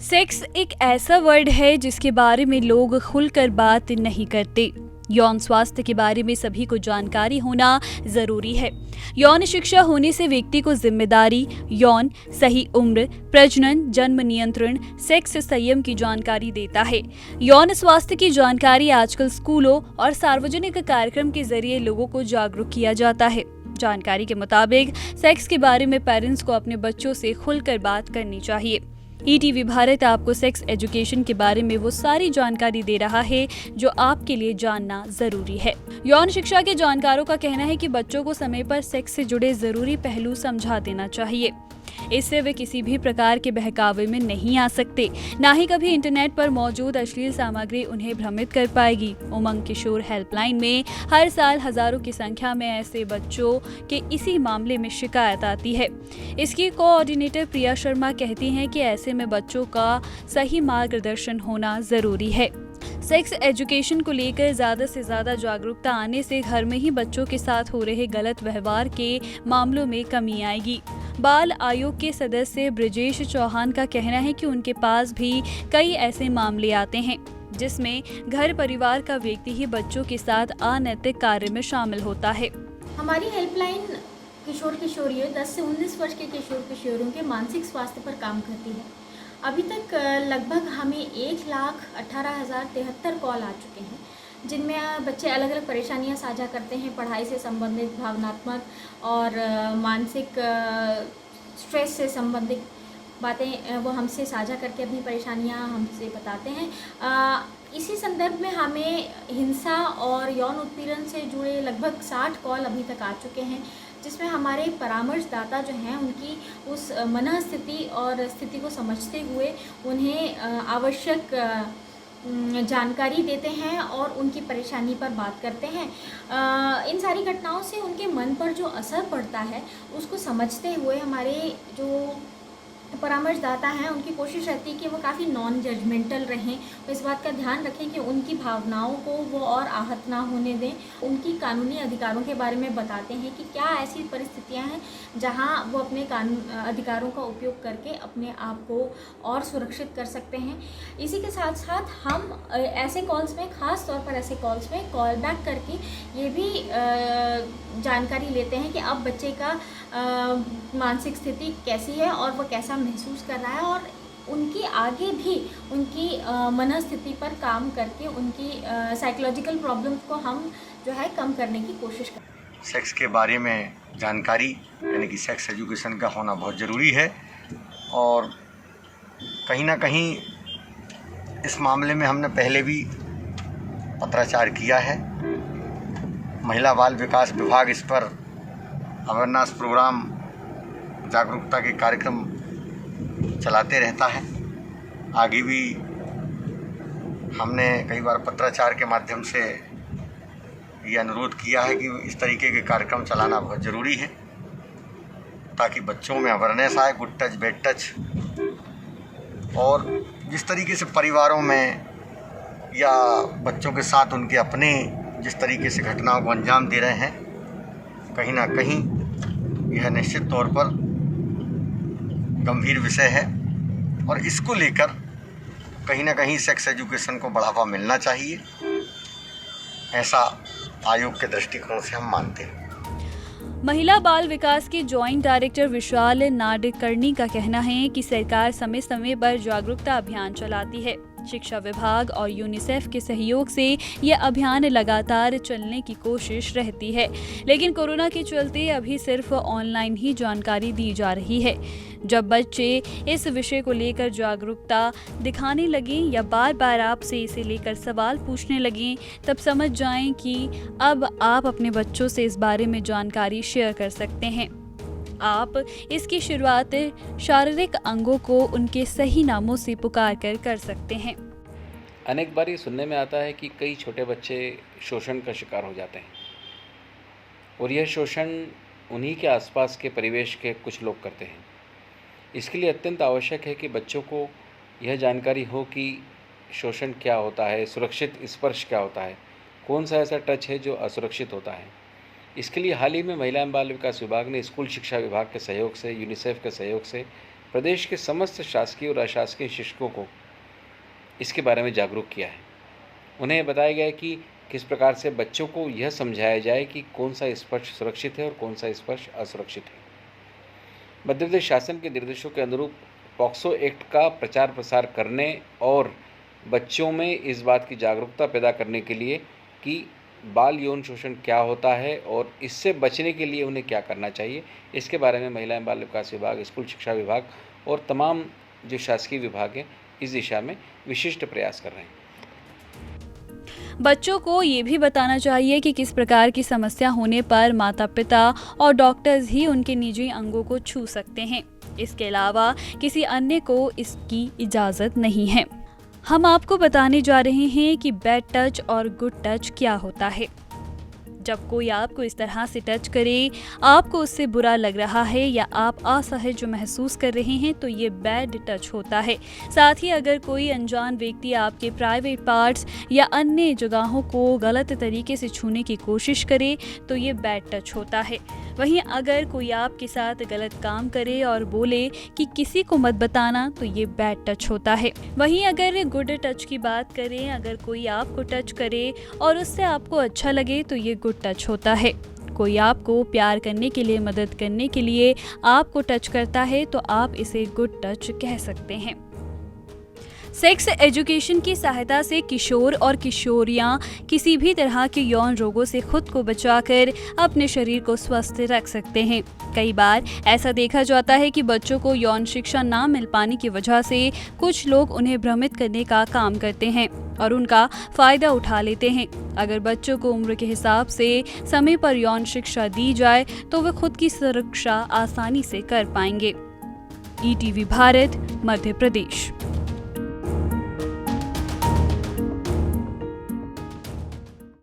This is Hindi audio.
सेक्स एक ऐसा वर्ड है जिसके बारे में लोग खुलकर बात नहीं करते। यौन स्वास्थ्य के बारे में सभी को जानकारी होना जरूरी है। यौन शिक्षा होने से व्यक्ति को जिम्मेदारी, यौन सही उम्र, प्रजनन, जन्म नियंत्रण, सेक्स संयम की जानकारी देता है। यौन स्वास्थ्य की जानकारी आजकल स्कूलों और सार्वजनिक कार्यक्रम के जरिए लोगों को जागरूक किया जाता है। जानकारी के मुताबिक सेक्स के बारे में पेरेंट्स को अपने बच्चों से खुलकर बात करनी चाहिए। ईटीवी भारत आपको सेक्स एजुकेशन के बारे में वो सारी जानकारी दे रहा है जो आपके लिए जानना जरूरी है। यौन शिक्षा के जानकारों का कहना है कि बच्चों को समय पर सेक्स से जुड़े जरूरी पहलू समझा देना चाहिए। इससे वे किसी भी प्रकार के बहकावे में नहीं आ सकते, ना ही कभी इंटरनेट पर मौजूद अश्लील सामग्री उन्हें भ्रमित कर पाएगी। उमंग किशोर हेल्पलाइन में हर साल हजारों की संख्या में ऐसे बच्चों के इसी मामले में शिकायत आती है। इसकी कोऑर्डिनेटर प्रिया शर्मा कहती हैं कि ऐसे में बच्चों का सही मार्गदर्शन होना जरूरी है। सेक्स एजुकेशन को लेकर ज्यादा से ज्यादा जागरूकता आने से घर में ही बच्चों के साथ हो रहे गलत व्यवहार के मामलों में कमी आएगी। बाल आयोग के सदस्य ब्रजेश चौहान का कहना है कि उनके पास भी कई ऐसे मामले आते हैं जिसमें घर परिवार का व्यक्ति ही बच्चों के साथ अनैतिक कार्य में शामिल होता है। हमारी हेल्पलाइन किशोर किशोरियों 10 से 19 वर्ष के किशोर किशोरियों के मानसिक स्वास्थ्य पर काम करती है। अभी तक लगभग हमें 1,18,073 कॉल आ चुके हैं, जिनमें बच्चे अलग अलग परेशानियां साझा करते हैं। पढ़ाई से संबंधित, भावनात्मक और मानसिक स्ट्रेस से संबंधित बातें वो हमसे साझा करके अपनी परेशानियां हमसे बताते हैं। इसी संदर्भ में हमें हिंसा और यौन उत्पीड़न से जुड़े लगभग 60 कॉल अभी तक आ चुके हैं, जिसमें हमारे परामर्शदाता जो हैं उनकी उस मनः स्थिति और स्थिति को समझते हुए उन्हें आवश्यक जानकारी देते हैं और उनकी परेशानी पर बात करते हैं। इन सारी घटनाओं से उनके मन पर जो असर पड़ता है उसको समझते हुए हमारे जो परामर्शदाता हैं उनकी कोशिश रहती है कि वो काफ़ी नॉन जजमेंटल रहें। वो इस बात का ध्यान रखें कि उनकी भावनाओं को वो और आहत ना होने दें। उनकी कानूनी अधिकारों के बारे में बताते हैं कि क्या ऐसी परिस्थितियां हैं जहां वो अपने अधिकारों का उपयोग करके अपने आप को और सुरक्षित कर सकते हैं। इसी के साथ साथ हम ऐसे कॉल्स में, ख़ास तौर पर ऐसे कॉल्स में कॉल बैक करके ये भी जानकारी लेते हैं कि अब बच्चे का मानसिक स्थिति कैसी है और वह कैसा महसूस कर रहा है, और उनकी आगे भी उनकी मनस्थिति पर काम करके उनकी साइकोलॉजिकल प्रॉब्लम्स को हम जो है कम करने की कोशिश करते हैं। सेक्स के बारे में जानकारी यानी कि सेक्स एजुकेशन का होना बहुत ज़रूरी है, और कहीं ना कहीं इस मामले में हमने पहले भी पत्राचार किया है। महिला बाल विकास विभाग इस पर अवेयरनेस प्रोग्राम, जागरूकता के कार्यक्रम चलाते रहता है। आगे भी हमने कई बार पत्राचार के माध्यम से ये अनुरोध किया है कि इस तरीके के कार्यक्रम चलाना बहुत ज़रूरी है, ताकि बच्चों में अवेयरनेस आए, गुड टच बैड टच। और जिस तरीके से परिवारों में या बच्चों के साथ उनके अपने जिस तरीके से घटनाओं को अंजाम दे रहे हैं, कहीं ना कहीं यह निश्चित तौर पर गंभीर विषय है, और इसको लेकर कहीं ना कहीं सेक्स एजुकेशन को बढ़ावा मिलना चाहिए, ऐसा आयोग के दृष्टिकोण से हम मानते हैं। महिला बाल विकास के जॉइंट डायरेक्टर विशाल नाडकर्णी का कहना है कि सरकार समय समय पर जागरूकता अभियान चलाती है। शिक्षा विभाग और यूनिसेफ के सहयोग से यह अभियान लगातार चलने की कोशिश रहती है, लेकिन कोरोना के चलते अभी सिर्फ ऑनलाइन ही जानकारी दी जा रही है। जब बच्चे इस विषय को लेकर जागरूकता दिखाने लगें या बार बार आपसे इसे लेकर सवाल पूछने लगें, तब समझ जाएं कि अब आप अपने बच्चों से इस बारे में जानकारी शेयर कर सकते हैं। आप इसकी शुरुआत शारीरिक अंगों को उनके सही नामों से पुकार कर सकते हैं। अनेक बार ये सुनने में आता है कि कई छोटे बच्चे शोषण का शिकार हो जाते हैं, और यह शोषण उन्हीं के आसपास के परिवेश के कुछ लोग करते हैं। इसके लिए अत्यंत आवश्यक है कि बच्चों को यह जानकारी हो कि शोषण क्या होता है, सुरक्षित स्पर्श क्या होता है, कौन सा ऐसा टच है जो असुरक्षित होता है। इसके लिए हाल ही में महिला एवं बाल विकास विभाग ने स्कूल शिक्षा विभाग के सहयोग से, यूनिसेफ के सहयोग से प्रदेश के समस्त शासकीय और अशासकीय शिक्षकों को इसके बारे में जागरूक किया है। उन्हें बताया गया है कि किस प्रकार से बच्चों को यह समझाया जाए कि कौन सा स्पर्श सुरक्षित है और कौन सा स्पर्श असुरक्षित है। मध्य प्रदेश शासन के निर्देशों के अनुरूप पॉक्सो एक्ट का प्रचार प्रसार करने और बच्चों में इस बात की जागरूकता पैदा करने के लिए कि बाल यौन शोषण क्या होता है और इससे बचने के लिए उन्हें क्या करना चाहिए, इसके बारे में महिला एवं बाल विकास विभाग, स्कूल शिक्षा विभाग और तमाम जो शासकीय विभाग हैं इस दिशा में विशिष्ट प्रयास कर रहे हैं। बच्चों को ये भी बताना चाहिए कि किस प्रकार की समस्या होने पर माता पिता और डॉक्टर्स ही उनके निजी अंगों को छू सकते हैं। इसके अलावा किसी अन्य को इसकी इजाज़त नहीं है। हम आपको बताने जा रहे हैं कि बैड टच और गुड टच क्या होता है। जब कोई आपको इस तरह से टच करे, आपको उससे बुरा लग रहा है या आप असहज महसूस कर रहे हैं तो ये बैड टच होता है। साथ ही अगर कोई अनजान व्यक्ति आपके प्राइवेट पार्ट्स या अन्य जगहों को गलत तरीके से छूने की कोशिश करे तो ये बैड टच होता है। वहीं अगर कोई आपके साथ गलत काम करे और बोले कि किसी को मत बताना तो ये बैड टच होता है। वहीं अगर गुड टच की बात करें, अगर कोई आपको टच करे और उससे आपको अच्छा लगे तो ये गुड टच होता है। कोई आपको प्यार करने के लिए, मदद करने के लिए आपको टच करता है तो आप इसे गुड टच कह सकते हैं। सेक्स एजुकेशन की सहायता से किशोर और किशोरियां किसी भी तरह के यौन रोगों से खुद को बचाकर अपने शरीर को स्वस्थ रख सकते हैं। कई बार ऐसा देखा जाता है कि बच्चों को यौन शिक्षा ना मिल पाने की वजह से कुछ लोग उन्हें भ्रमित करने का काम करते हैं और उनका फायदा उठा लेते हैं। अगर बच्चों को उम्र के हिसाब से समय पर यौन शिक्षा दी जाए तो वे खुद की सुरक्षा आसानी से कर पाएंगे। ETV भारत, मध्य प्रदेश।